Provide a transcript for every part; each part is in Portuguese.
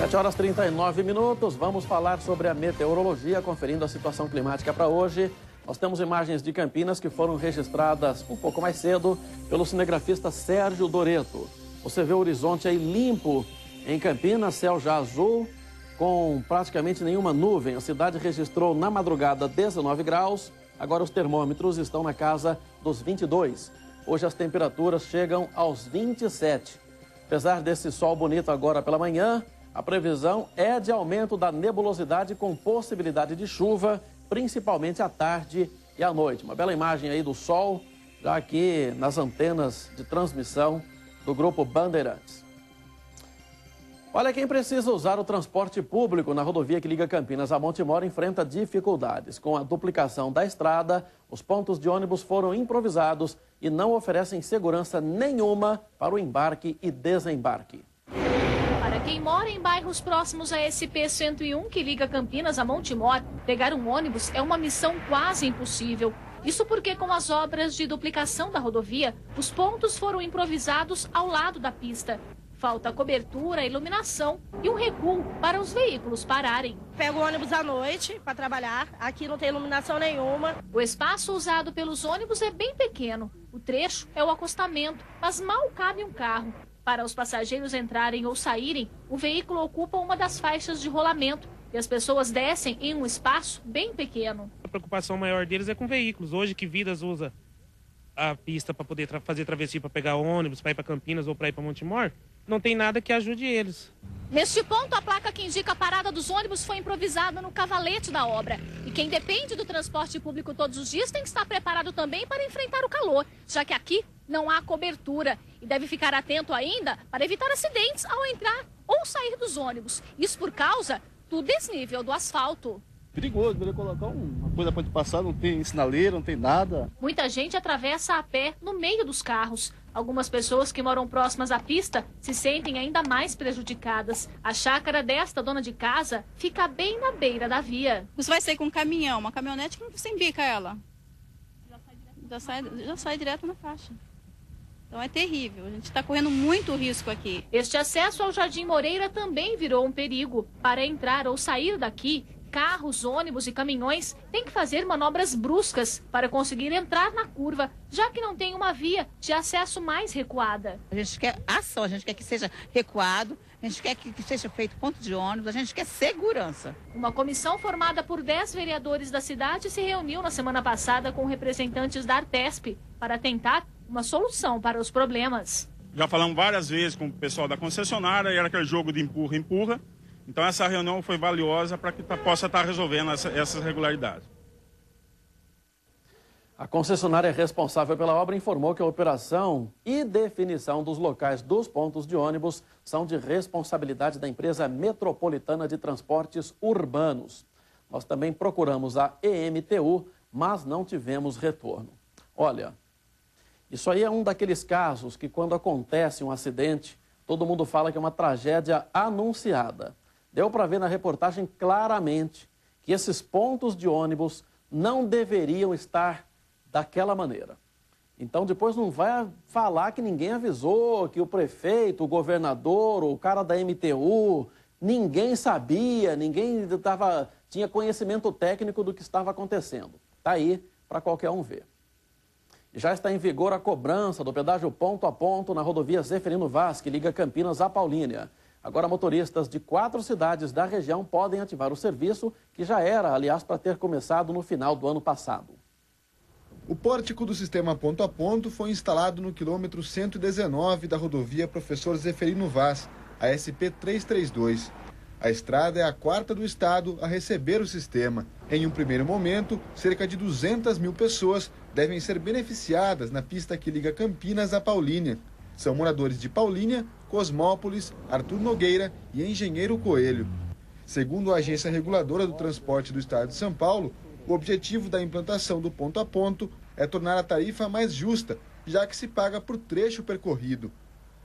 7h39, vamos falar sobre a meteorologia, conferindo a situação climática para hoje. Nós temos imagens de Campinas que foram registradas um pouco mais cedo pelo cinegrafista Sérgio Doreto. Você vê o horizonte aí limpo em Campinas, céu já azul, com praticamente nenhuma nuvem. A cidade registrou na madrugada 19 graus, agora os termômetros estão na casa dos 22. Hoje as temperaturas chegam aos 27. Apesar desse sol bonito agora pela manhã, a previsão é de aumento da nebulosidade com possibilidade de chuva, principalmente à tarde e à noite. Uma bela imagem aí do sol, já aqui nas antenas de transmissão do Grupo Bandeirantes. Olha, quem precisa usar o transporte público na rodovia que liga Campinas a Montemor enfrenta dificuldades. Com a duplicação da estrada, os pontos de ônibus foram improvisados e não oferecem segurança nenhuma para o embarque e desembarque. Para quem mora em bairros próximos à SP-101, que liga Campinas a Montemor, pegar um ônibus é uma missão quase impossível. Isso porque, com as obras de duplicação da rodovia, os pontos foram improvisados ao lado da pista. Falta cobertura, iluminação e um recuo para os veículos pararem. Pego o ônibus à noite para trabalhar, aqui não tem iluminação nenhuma. O espaço usado pelos ônibus é bem pequeno. O trecho é o acostamento, mas mal cabe um carro. Para os passageiros entrarem ou saírem, o veículo ocupa uma das faixas de rolamento e as pessoas descem em um espaço bem pequeno. A preocupação maior deles é com veículos. Hoje que Vidas usa a pista para poder fazer travessia, para pegar ônibus, para ir para Campinas ou para ir para Montemor, não tem nada que ajude eles. Neste ponto, a placa que indica a parada dos ônibus foi improvisada no cavalete da obra. E quem depende do transporte público todos os dias tem que estar preparado também para enfrentar o calor, já que aqui não há cobertura. E deve ficar atento ainda para evitar acidentes ao entrar ou sair dos ônibus. Isso por causa do desnível do asfalto. Perigoso, deveria colocar uma coisa para passar, não tem sinaleira, não tem nada. Muita gente atravessa a pé no meio dos carros. Algumas pessoas que moram próximas à pista se sentem ainda mais prejudicadas. A chácara desta dona de casa fica bem na beira da via. Você vai sair com um caminhão, uma caminhonete que você embica ela. Já sai direto na faixa. Então é terrível, a gente está correndo muito risco aqui. Este acesso ao Jardim Moreira também virou um perigo. Para entrar ou sair daqui, carros, ônibus e caminhões têm que fazer manobras bruscas para conseguir entrar na curva, já que não tem uma via de acesso mais recuada. A gente quer ação, a gente quer que seja recuado, a gente quer que seja feito ponto de ônibus, a gente quer segurança. Uma comissão formada por 10 vereadores da cidade se reuniu na semana passada com representantes da Artesp para tentar uma solução para os problemas. Já falamos várias vezes com o pessoal da concessionária, era aquele jogo de empurra-empurra. Então essa reunião foi valiosa para que possa estar resolvendo essas irregularidades. A concessionária responsável pela obra informou que a operação e definição dos locais dos pontos de ônibus são de responsabilidade da empresa Metropolitana de Transportes Urbanos. Nós também procuramos a EMTU, mas não tivemos retorno. Olha, isso aí é um daqueles casos que quando acontece um acidente, todo mundo fala que é uma tragédia anunciada. Deu para ver na reportagem claramente que esses pontos de ônibus não deveriam estar daquela maneira. Então depois não vai falar que ninguém avisou, que o prefeito, o governador, o cara da MTU, ninguém sabia, ninguém tinha conhecimento técnico do que estava acontecendo. Está aí para qualquer um ver. Já está em vigor a cobrança do pedágio ponto a ponto na rodovia Zeferino Vaz, que liga Campinas a Paulínia. Agora, motoristas de 4 cidades da região podem ativar o serviço, que já era, aliás, para ter começado no final do ano passado. O pórtico do sistema ponto a ponto foi instalado no quilômetro 119 da rodovia Professor Zeferino Vaz, a SP-332. A estrada é a 4ª do estado a receber o sistema. Em um primeiro momento, cerca de 200 mil pessoas devem ser beneficiadas na pista que liga Campinas a Paulínia. São moradores de Paulínia, Cosmópolis, Arthur Nogueira e Engenheiro Coelho. Segundo a Agência Reguladora do Transporte do Estado de São Paulo, o objetivo da implantação do ponto a ponto é tornar a tarifa mais justa, já que se paga por trecho percorrido.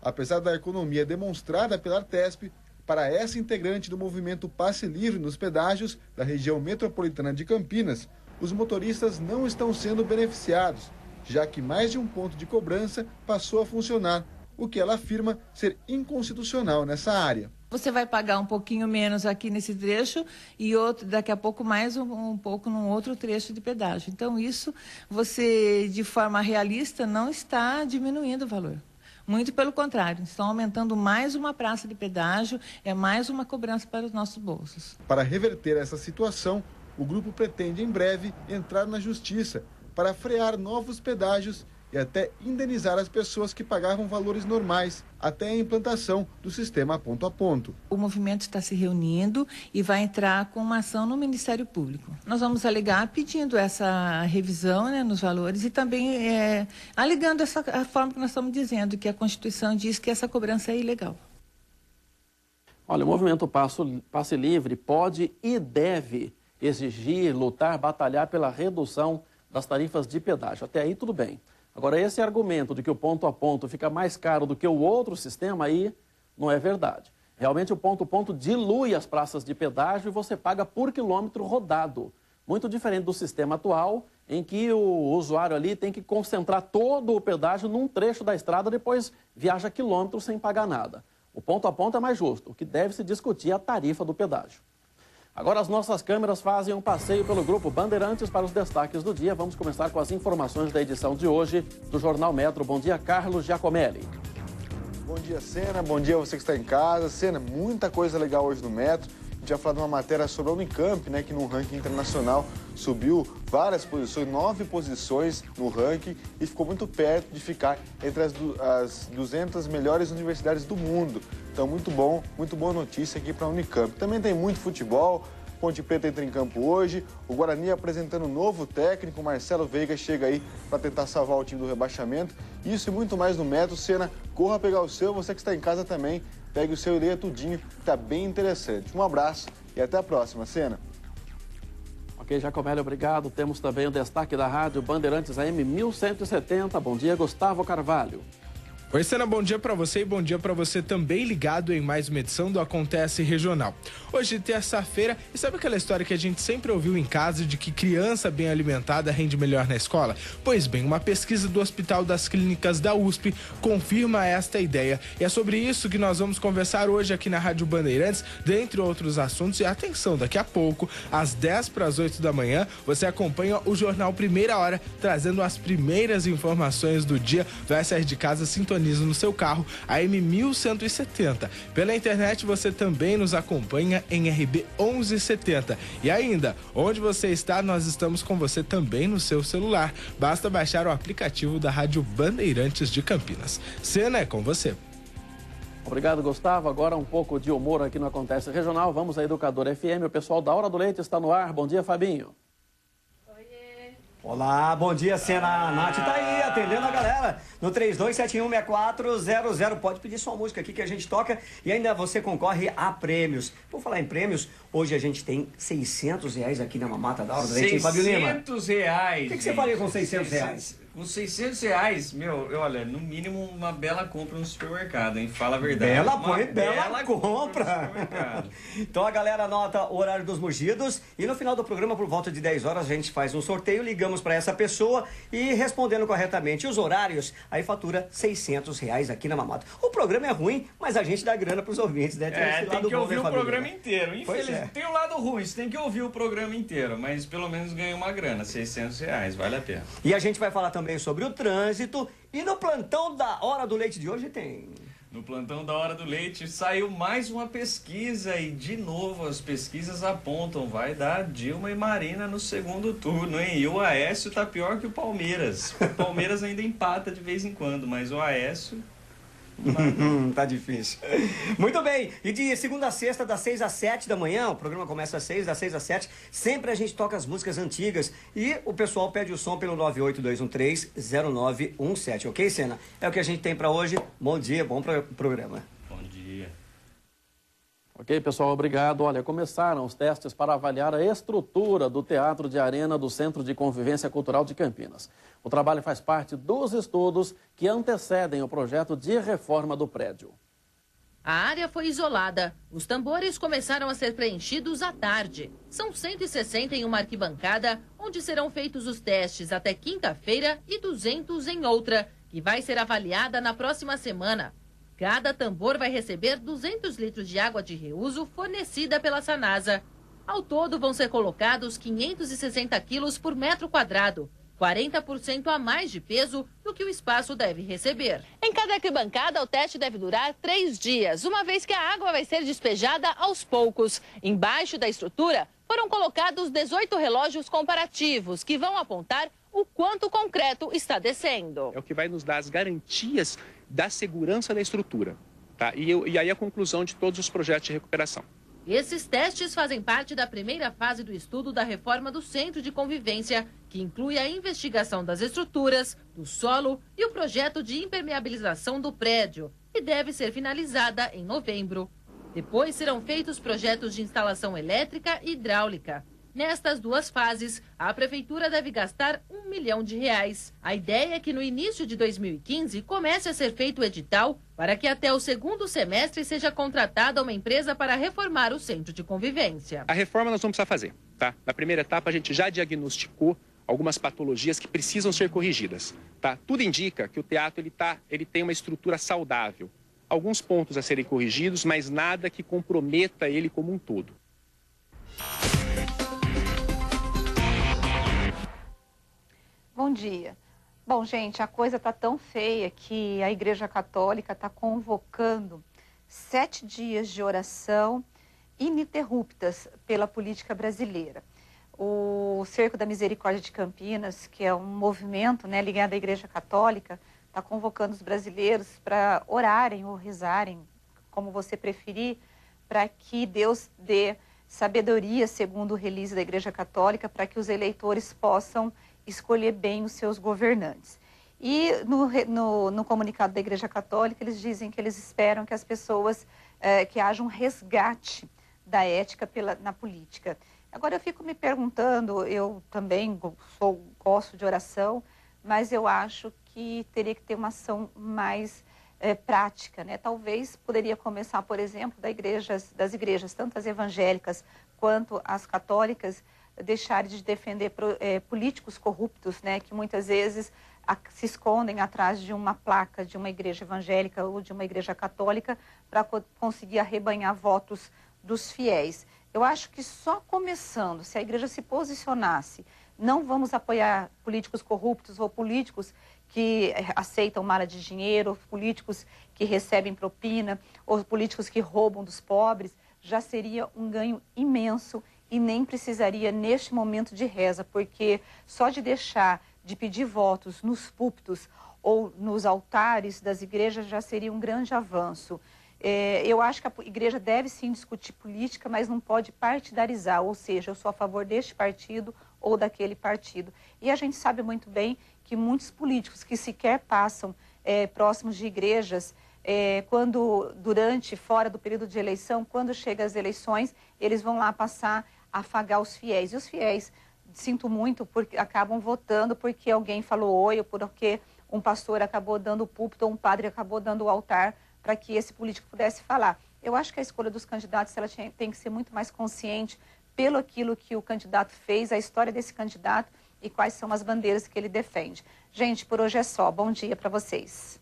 Apesar da economia demonstrada pela Artesp, para essa integrante do movimento Passe Livre nos pedágios da região metropolitana de Campinas, os motoristas não estão sendo beneficiados, já que mais de um ponto de cobrança passou a funcionar, o que ela afirma ser inconstitucional nessa área. Você vai pagar um pouquinho menos aqui nesse trecho e outro, daqui a pouco mais um pouco num outro trecho de pedágio. Então, isso você, de forma realista, não está diminuindo o valor. Muito pelo contrário, estão aumentando mais uma praça de pedágio, é mais uma cobrança para os nossos bolsos. Para reverter essa situação, o grupo pretende em breve entrar na justiça para frear novos pedágios e até indenizar as pessoas que pagavam valores normais até a implantação do sistema ponto a ponto. O movimento está se reunindo e vai entrar com uma ação no Ministério Público. Nós vamos alegar pedindo essa revisão, né, nos valores e também alegando a forma que nós estamos dizendo, que a Constituição diz que essa cobrança é ilegal. Olha, o movimento Passe Livre pode e deve exigir, lutar, batalhar pela redução das tarifas de pedágio. Até aí tudo bem. Agora, esse argumento de que o ponto a ponto fica mais caro do que o outro sistema aí não é verdade. Realmente o ponto a ponto dilui as praças de pedágio e você paga por quilômetro rodado. Muito diferente do sistema atual, em que o usuário ali tem que concentrar todo o pedágio num trecho da estrada, depois viaja quilômetros sem pagar nada. O ponto a ponto é mais justo. O que deve se discutir é a tarifa do pedágio. Agora as nossas câmeras fazem um passeio pelo Grupo Bandeirantes para os destaques do dia. Vamos começar com as informações da edição de hoje do Jornal Metro. Bom dia, Carlos Giacomelli. Bom dia, Sena. Bom dia a você que está em casa. Sena, muita coisa legal hoje no Metro. A gente vai falar de uma matéria sobre a Unicamp, né, que no ranking internacional subiu várias posições, 9 posições no ranking e ficou muito perto de ficar entre as 200 melhores universidades do mundo. Então, muito boa notícia aqui para a Unicamp. Também tem muito futebol, Ponte Preta entra em campo hoje, o Guarani apresentando um novo técnico, Marcelo Veiga chega aí para tentar salvar o time do rebaixamento. Isso e muito mais no Metro. Sena, corra pegar o seu, você que está em casa também, pegue o seu e leia tudinho, que está bem interessante. Um abraço e até a próxima, Sena. Ok, Giacomelli, obrigado. Temos também o destaque da rádio Bandeirantes AM 1170. Bom dia, Gustavo Carvalho. Oi, Sena, bom dia pra você e bom dia pra você também ligado em mais uma edição do Acontece Regional. Hoje, terça-feira, e sabe aquela história que a gente sempre ouviu em casa de que criança bem alimentada rende melhor na escola? Pois bem, uma pesquisa do Hospital das Clínicas da USP confirma esta ideia. E é sobre isso que nós vamos conversar hoje aqui na Rádio Bandeirantes, dentre outros assuntos. E atenção, daqui a pouco, às 10:50 da manhã, você acompanha o Jornal Primeira Hora, trazendo as primeiras informações do dia. Vai sair de casa, sintoniza no seu carro AM 1170. Pela internet você também nos acompanha em RB 1170. E ainda, onde você está, nós estamos com você também no seu celular. Basta baixar o aplicativo da Rádio Bandeirantes de Campinas. Sena, é com você. Obrigado, Gustavo. Agora um pouco de humor aqui no Acontece Regional. Vamos à Educador FM. O pessoal da Hora do Leite está no ar. Bom dia, Fabinho. Olá, bom dia, Sena. A Nath tá aí, atendendo a galera no 32716400. Pode pedir sua música aqui que a gente toca e ainda você concorre a prêmios. Por falar em prêmios, hoje a gente tem R$600 aqui na mamata da Hora do Leite, Fabio Lima. R$600. O que você faria com R$600? Com R$600, olha, no mínimo uma bela compra no supermercado, hein? Fala a verdade. Bela compra. Então a galera anota o horário dos mugidos e no final do programa, por volta de 10 horas, a gente faz um sorteio, ligamos para essa pessoa e respondendo corretamente os horários, aí fatura R$600 aqui na mamata. O programa é ruim, mas a gente dá grana pros ouvintes, né? Tem que ouvir o programa inteiro. Infelizmente, tem o lado ruim, você tem que ouvir o programa inteiro, mas pelo menos ganha uma grana, R$600, vale a pena. E a gente vai falar também sobre o trânsito e no plantão da Hora do Leite de hoje tem... No plantão da Hora do Leite saiu mais uma pesquisa e de novo as pesquisas apontam, vai dar Dilma e Marina no segundo turno, hein? E o Aécio tá pior que o Palmeiras. O Palmeiras ainda empata de vez em quando, mas o Aécio... Tá difícil. Muito bem, e de segunda a sexta, das 6 às 7 da manhã, o programa começa às 6, das 6 às 7, sempre a gente toca as músicas antigas e o pessoal pede o som pelo 982130917, ok, Sena? É o que a gente tem pra hoje. Bom dia, bom programa. Bom dia. Ok, pessoal, obrigado. Olha, começaram os testes para avaliar a estrutura do Teatro de Arena do Centro de Convivência Cultural de Campinas. O trabalho faz parte dos estudos que antecedem o projeto de reforma do prédio. A área foi isolada. Os tambores começaram a ser preenchidos à tarde. São 160 em uma arquibancada, onde serão feitos os testes até quinta-feira e 200 em outra, que vai ser avaliada na próxima semana. Cada tambor vai receber 200 litros de água de reuso fornecida pela Sanasa. Ao todo, vão ser colocados 560 quilos por metro quadrado, 40% a mais de peso do que o espaço deve receber. Em cada arquibancada, o teste deve durar 3 dias, uma vez que a água vai ser despejada aos poucos. Embaixo da estrutura, foram colocados 18 relógios comparativos, que vão apontar o quanto o concreto está descendo. É o que vai nos dar as garantias da segurança da estrutura, tá? E aí a conclusão de todos os projetos de recuperação. Esses testes fazem parte da primeira fase do estudo da reforma do Centro de Convivência, que inclui a investigação das estruturas, do solo e o projeto de impermeabilização do prédio, que deve ser finalizada em novembro. Depois serão feitos projetos de instalação elétrica e hidráulica. Nestas 2 fases, a Prefeitura deve gastar R$1 milhão. A ideia é que no início de 2015 comece a ser feito o edital para que até o 2º semestre seja contratada uma empresa para reformar o Centro de Convivência. A reforma nós vamos precisar fazer, tá? Na primeira etapa a gente já diagnosticou algumas patologias que precisam ser corrigidas, tá? Tudo indica que o teatro ele tem uma estrutura saudável. Alguns pontos a serem corrigidos, mas nada que comprometa ele como um todo. Bom dia. Bom, gente, a coisa está tão feia que a Igreja Católica está convocando 7 dias de oração ininterruptas pela política brasileira. O Cerco da Misericórdia de Campinas, que é um movimento, né, ligado à Igreja Católica, está convocando os brasileiros para orarem ou rezarem, como você preferir, para que Deus dê sabedoria, segundo o release da Igreja Católica, para que os eleitores possam escolher bem os seus governantes. E no comunicado da Igreja Católica, eles dizem que eles esperam que as pessoas, que haja um resgate da ética na política. Agora, eu fico me perguntando, eu também gosto de oração, mas eu acho que teria que ter uma ação mais prática, né? Talvez poderia começar, por exemplo, das igrejas, tanto as evangélicas quanto as católicas, deixarem de defender políticos corruptos, né? Que muitas vezes se escondem atrás de uma placa de uma igreja evangélica ou de uma igreja católica para conseguir arrebanhar votos dos fiéis. Eu acho que só começando, se a igreja se posicionasse, não vamos apoiar políticos corruptos ou políticos que aceitam mala de dinheiro, ou políticos que recebem propina, ou políticos que roubam dos pobres, já seria um ganho imenso e nem precisaria neste momento de reza, porque só de deixar de pedir votos nos púlpitos ou nos altares das igrejas já seria um grande avanço. Eu acho que a igreja deve sim discutir política, mas não pode partidarizar, ou seja, eu sou a favor deste partido ou daquele partido. E a gente sabe muito bem que muitos políticos que sequer passam próximos de igrejas, fora do período de eleição, quando chega as eleições, eles vão lá passar a afagar os fiéis. E os fiéis, sinto muito, porque acabam votando porque alguém falou oi, ou porque um pastor acabou dando o púlpito, ou um padre acabou dando o altar para que esse político pudesse falar. Eu acho que a escolha dos candidatos ela tem que ser muito mais consciente pelo aquilo que o candidato fez, a história desse candidato e quais são as bandeiras que ele defende. Gente, por hoje é só. Bom dia para vocês.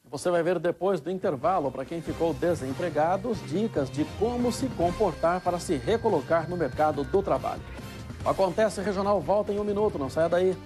Você vai ver depois do intervalo, para quem ficou desempregado, dicas de como se comportar para se recolocar no mercado do trabalho. Acontece Regional volta em 1 minuto, não saia daí.